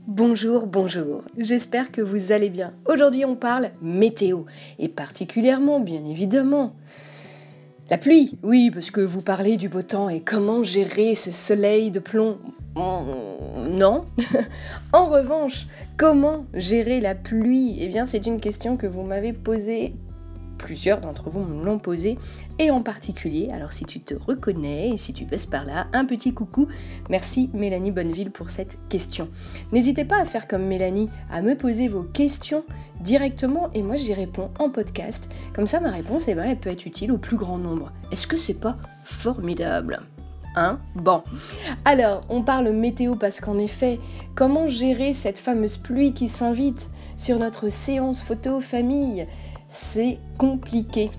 Bonjour, bonjour, j'espère que vous allez bien. Aujourd'hui on parle météo, et particulièrement, bien évidemment, la pluie. Oui, parce que vous parlez du beau temps et comment gérer ce soleil de plomb. Non. En revanche, comment gérer la pluie? Eh bien c'est une question que vous m'avez posée. Plusieurs d'entre vous me l'ont posé, et en particulier, alors si tu te reconnais et si tu passes par là, un petit coucou. Merci Mélanie Bonneville pour cette question. N'hésitez pas à faire comme Mélanie, à me poser vos questions directement et moi j'y réponds en podcast. Comme ça ma réponse, elle peut être utile au plus grand nombre. Est-ce que c'est pas formidable ? Bon, alors on parle météo parce qu'en effet, comment gérer cette fameuse pluie qui s'invite sur notre séance photo famille ? C'est compliqué.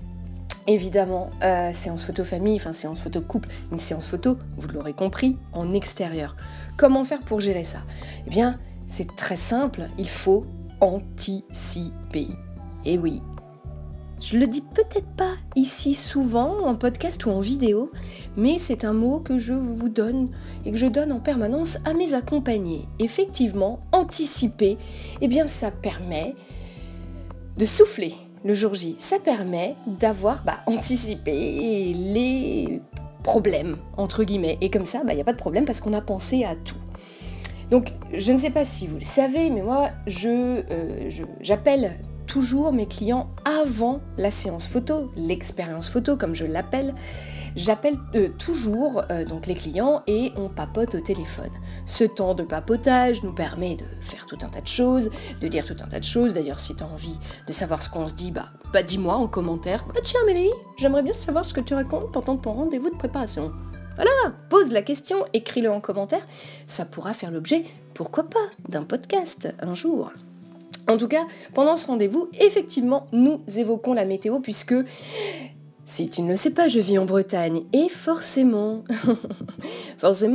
Évidemment, séance photo famille, enfin séance photo couple, une séance photo, vous l'aurez compris, en extérieur. Comment faire pour gérer ça ? Eh bien, c'est très simple, il faut anticiper. Et oui, je le dis peut-être pas ici souvent, en podcast ou en vidéo, mais c'est un mot que je vous donne et que je donne en permanence à mes accompagnés. Effectivement, anticiper, eh bien ça permet de souffler le jour J. Ça permet d'avoir anticipé les problèmes, entre guillemets. Et comme ça, il n'y a pas de problème parce qu'on a pensé à tout. Donc, je ne sais pas si vous le savez, mais moi, j'appelle toujours mes clients avant la séance photo, l'expérience photo, comme je l'appelle. J'appelle toujours donc les clients et on papote au téléphone. Ce temps de papotage nous permet de faire tout un tas de choses, de dire tout un tas de choses. D'ailleurs, si tu as envie de savoir ce qu'on se dit, dis-moi en commentaire. Tiens Amélie, j'aimerais bien savoir ce que tu racontes pendant ton rendez-vous de préparation. Voilà, pose la question, écris-le en commentaire. Ça pourra faire l'objet, pourquoi pas, d'un podcast un jour. En tout cas, pendant ce rendez-vous, effectivement, nous évoquons la météo puisque... Si tu ne le sais pas, je vis en Bretagne et forcément,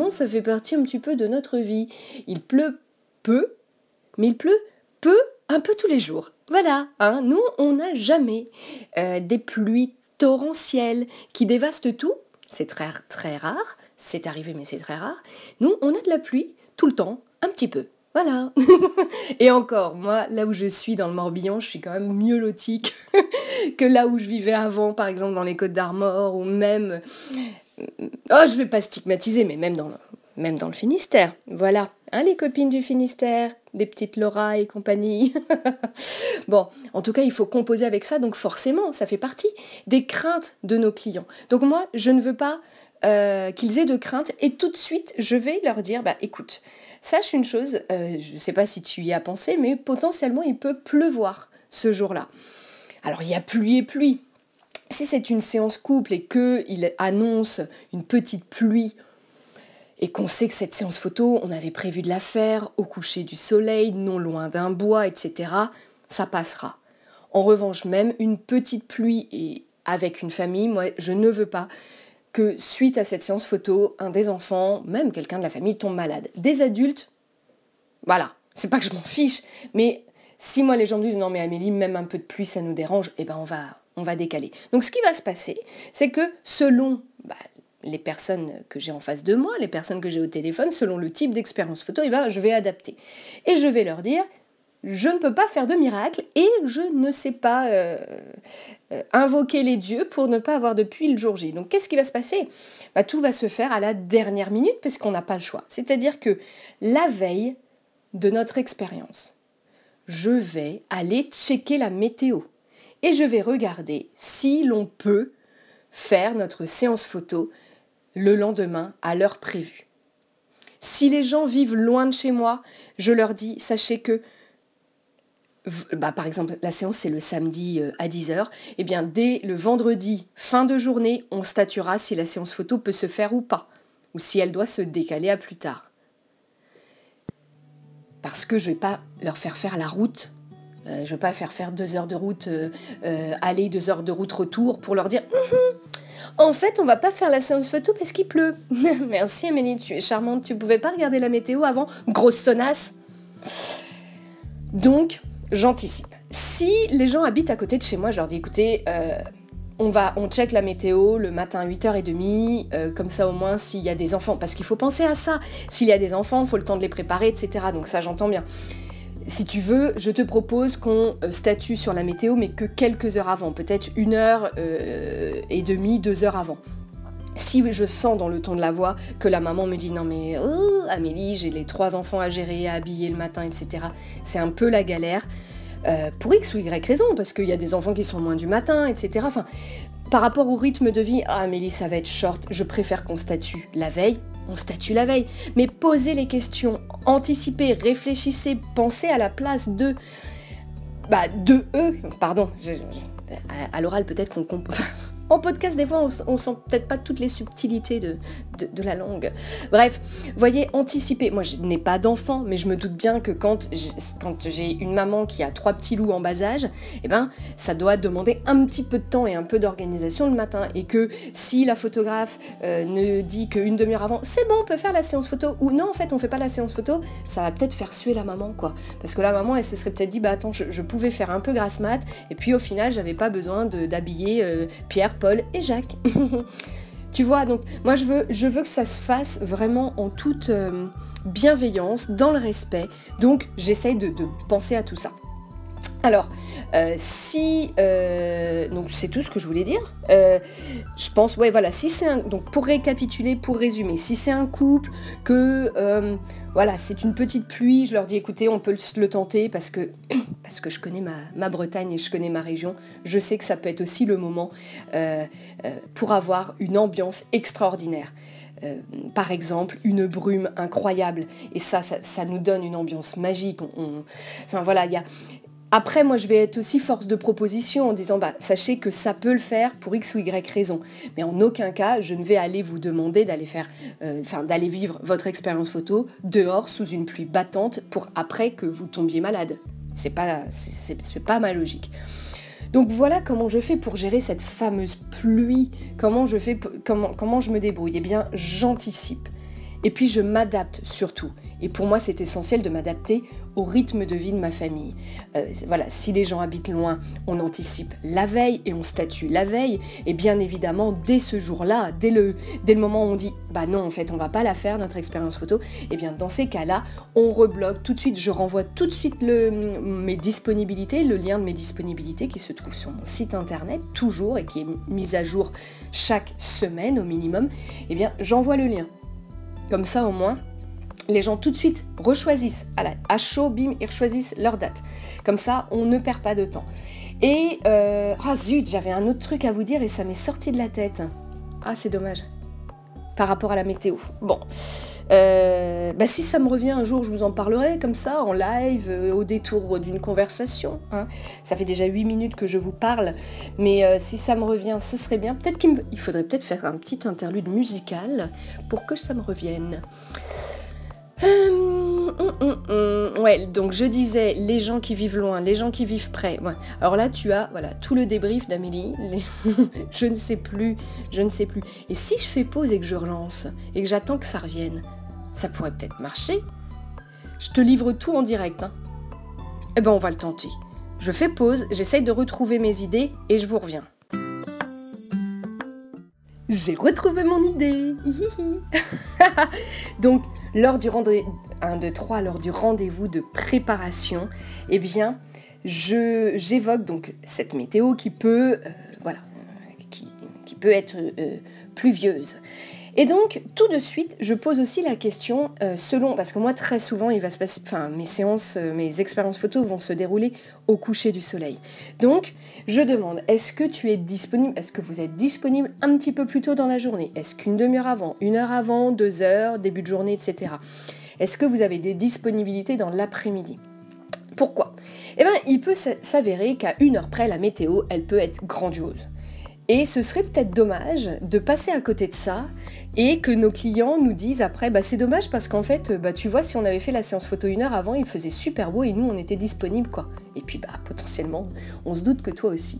ça fait partie un petit peu de notre vie. Il pleut peu, mais il pleut peu, un peu tous les jours. Voilà, nous on n'a jamais des pluies torrentielles qui dévastent tout. C'est très, très rare, c'est arrivé mais c'est très rare. Nous on a de la pluie tout le temps, un petit peu. Voilà. Et encore, moi, là où je suis dans le Morbihan, je suis quand même mieux lotie que là où je vivais avant, par exemple dans les Côtes-d'Armor, ou même... je vais pas stigmatiser, mais même dans le Finistère. Voilà, les copines du Finistère, les petites Laura et compagnie. Bon, en tout cas, il faut composer avec ça, donc forcément, ça fait partie des craintes de nos clients. Donc moi, je ne veux pas qu'ils aient de craintes, et tout de suite, je vais leur dire, écoute, sache une chose, je ne sais pas si tu y as pensé, mais potentiellement, il peut pleuvoir ce jour-là. Alors, il y a pluie et pluie. Si c'est une séance couple et qu'il annonce une petite pluie, et qu'on sait que cette séance photo, on avait prévu de la faire au coucher du soleil, non loin d'un bois, etc., ça passera. En revanche, même une petite pluie et avec une famille, moi, je ne veux pas que suite à cette séance photo, un des enfants, même quelqu'un de la famille, tombe malade. Des adultes, voilà, c'est pas que je m'en fiche, mais si moi les gens me disent « Non mais Amélie, même un peu de pluie, ça nous dérange », on va décaler. Donc ce qui va se passer, c'est que selon les personnes que j'ai en face de moi, les personnes que j'ai au téléphone, selon le type d'expérience photo, je vais adapter. Et je vais leur dire... Je ne peux pas faire de miracle et je ne sais pas invoquer les dieux pour ne pas avoir de pluie le jour J. Donc qu'est-ce qui va se passer ? Tout va se faire à la dernière minute parce qu'on n'a pas le choix. C'est-à-dire que la veille de notre expérience, je vais aller checker la météo et je vais regarder si l'on peut faire notre séance photo le lendemain à l'heure prévue. Si les gens vivent loin de chez moi, je leur dis, sachez que par exemple, la séance c'est le samedi à 10h, et bien dès le vendredi, fin de journée, on statuera si la séance photo peut se faire ou pas, ou si elle doit se décaler à plus tard. Parce que je ne vais pas leur faire la route, je ne vais pas faire 2 heures de route aller, 2 heures de route retour pour leur dire en fait on va pas faire la séance photo parce qu'il pleut. Merci Amélie, tu es charmante, tu pouvais pas regarder la météo avant, grosse sonasse. Donc, j'anticipe. Si les gens habitent à côté de chez moi, je leur dis, écoutez, on check la météo le matin à 8h30, comme ça au moins s'il y a des enfants, parce qu'il faut penser à ça, s'il y a des enfants, il faut le temps de les préparer, etc. Donc ça j'entends bien. Si tu veux, je te propose qu'on statue sur la météo, mais que quelques heures avant, peut-être 1h30, 2 heures avant. Si je sens dans le ton de la voix que la maman me dit « Non mais Amélie, j'ai les 3 enfants à gérer, à habiller le matin, etc. » C'est un peu la galère. Pour X ou Y raison, parce qu'il y a des enfants qui sont loin du matin, etc. Enfin, par rapport au rythme de vie, ah Amélie, ça va être short, je préfère qu'on statue la veille, on statue la veille. Mais posez les questions, anticipez, réfléchissez, pensez à la place de eux, pardon, à l'oral peut-être qu'on comprend... En podcast, des fois, on sent peut-être pas toutes les subtilités de la langue. Bref, voyez, anticiper. Moi, je n'ai pas d'enfant, mais je me doute bien que quand j'ai une maman qui a 3 petits loups en bas âge, eh ben, ça doit demander un petit peu de temps et un peu d'organisation le matin. Et que si la photographe ne dit qu'une demi-heure avant, c'est bon, on peut faire la séance photo, ou non, en fait, on fait pas la séance photo, ça va peut-être faire suer la maman, quoi. Parce que la maman, elle se serait peut-être dit, bah attends, je pouvais faire un peu grasse mat, et puis au final, j'avais pas besoin d'habiller Pierre, Paul et Jacques. Tu vois, donc moi je veux que ça se fasse vraiment en toute bienveillance, dans le respect, donc j'essaye de penser à tout ça. Alors, donc c'est tout ce que je voulais dire. Je pense, ouais, voilà, si c'est donc pour récapituler, pour résumer, si c'est un couple que, voilà, c'est une petite pluie, je leur dis, écoutez, on peut le tenter parce que je connais ma Bretagne et je connais ma région, je sais que ça peut être aussi le moment pour avoir une ambiance extraordinaire. Par exemple, une brume incroyable, et ça nous donne une ambiance magique. Enfin voilà, il y a... Après, moi, je vais être aussi force de proposition en disant, sachez que ça peut le faire pour X ou Y raison. Mais en aucun cas, je ne vais aller vous demander d'aller d'aller vivre votre expérience photo dehors sous une pluie battante pour après que vous tombiez malade. C'est pas ma logique. Donc voilà comment je fais pour gérer cette fameuse pluie. Comment je me débrouille? Eh bien, j'anticipe. Et puis je m'adapte surtout. Et pour moi, c'est essentiel de m'adapter au rythme de vie de ma famille. Voilà, si les gens habitent loin, on anticipe la veille et on statue la veille. Et bien évidemment, dès ce jour-là, dès le moment où on dit « bah non, en fait, on va pas la faire, notre expérience photo », et bien dans ces cas-là, on rebloque tout de suite, je renvoie tout de suite mes disponibilités, le lien de mes disponibilités qui se trouve sur mon site internet, toujours, et qui est mis à jour chaque semaine au minimum. Et bien, j'envoie le lien. Comme ça, au moins, les gens tout de suite rechoisissent, à chaud, bim, ils rechoisissent leur date. Comme ça, on ne perd pas de temps. Et, zut, j'avais un autre truc à vous dire et ça m'est sorti de la tête. Ah, c'est dommage. Par rapport à la météo. Bon. Si ça me revient un jour, je vous en parlerai comme ça, en live, au détour d'une conversation. Hein. Ça fait déjà 8 minutes que je vous parle, mais si ça me revient, ce serait bien. Peut-être qu'il faudrait peut-être faire un petit interlude musical pour que ça me revienne. Ouais, donc je disais, les gens qui vivent loin, les gens qui vivent près. Ouais. Alors là, tu as tout le débrief d'Amélie. Je ne sais plus. Et si je fais pause et que je relance, et que j'attends que ça revienne, ça pourrait peut-être marcher. Je te livre tout en direct. Hein. Eh ben, on va le tenter. Je fais pause, j'essaye de retrouver mes idées, et je vous reviens. J'ai retrouvé mon idée. Donc, lors du rendez-vous de préparation, eh bien, j'évoque donc cette météo qui peut, qui peut être pluvieuse. Et donc, tout de suite, je pose aussi la question parce que moi, très souvent, il va se passer, mes expériences photos vont se dérouler au coucher du soleil. Donc, je demande, est-ce que tu es disponible, est-ce que vous êtes disponible un petit peu plus tôt dans la journée? Est-ce qu'une demi-heure avant, 1 heure avant, 2 heures, début de journée, etc. Est-ce que vous avez des disponibilités dans l'après-midi? Pourquoi? Eh bien, il peut s'avérer qu'à 1 heure près, la météo, elle peut être grandiose. Et ce serait peut-être dommage de passer à côté de ça et que nos clients nous disent après, c'est dommage parce qu'en fait, tu vois, si on avait fait la séance photo 1 heure avant, il faisait super beau et nous, on était disponibles, quoi. Et puis, potentiellement, on se doute que toi aussi.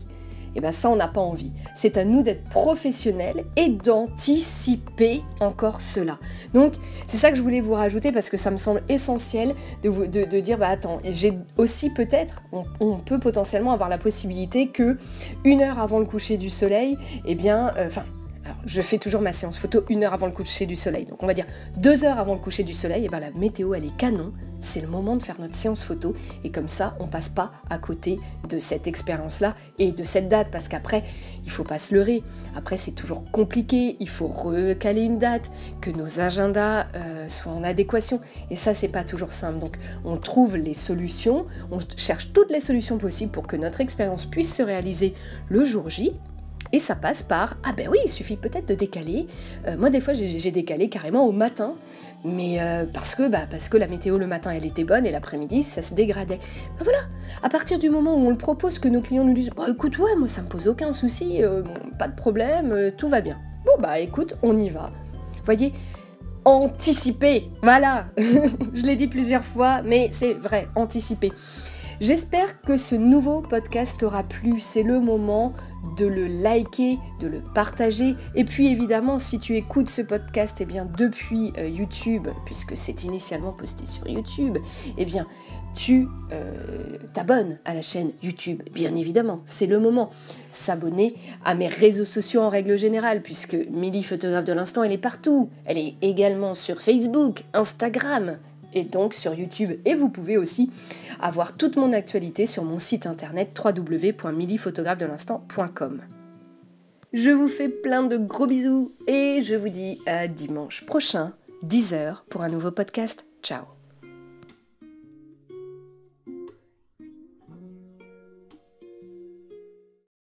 et bien ça on n'a pas envie. C'est à nous d'être professionnels et d'anticiper encore cela. Donc c'est ça que je voulais vous rajouter parce que ça me semble essentiel de dire attends, j'ai aussi peut-être, on peut potentiellement avoir la possibilité que 1 heure avant le coucher du soleil, alors, je fais toujours ma séance photo 1 heure avant le coucher du soleil. Donc on va dire 2 heures avant le coucher du soleil, et la météo elle est canon, c'est le moment de faire notre séance photo et comme ça on passe pas à côté de cette expérience-là et de cette date parce qu'après il faut pas se leurrer. Après c'est toujours compliqué, il faut recaler une date, que nos agendas soient en adéquation et ça c'est pas toujours simple. Donc on trouve les solutions, on cherche toutes les solutions possibles pour que notre expérience puisse se réaliser le jour J. Et ça passe par, il suffit peut-être de décaler. Moi, des fois, j'ai décalé carrément au matin, mais parce que la météo le matin, elle était bonne, et l'après-midi, ça se dégradait. Voilà, à partir du moment où on le propose, que nos clients nous disent « écoute, ouais, moi, ça me pose aucun souci, pas de problème, tout va bien. » Bon, écoute, on y va. Vous voyez, anticiper, voilà. Je l'ai dit plusieurs fois, mais c'est vrai, anticiper. J'espère que ce nouveau podcast t'aura plu, c'est le moment de le liker, de le partager et puis évidemment si tu écoutes ce podcast depuis YouTube, puisque c'est initialement posté sur YouTube, tu t'abonnes à la chaîne YouTube, bien évidemment, c'est le moment. S'abonner à mes réseaux sociaux en règle générale, puisque Milly Photographe de l'instant, elle est partout. Elle est également sur Facebook, Instagram, et donc sur YouTube. Et vous pouvez aussi avoir toute mon actualité sur mon site internet www.millyphotographe-de-l'instant.com. Je vous fais plein de gros bisous et je vous dis à dimanche prochain, 10h, pour un nouveau podcast. Ciao.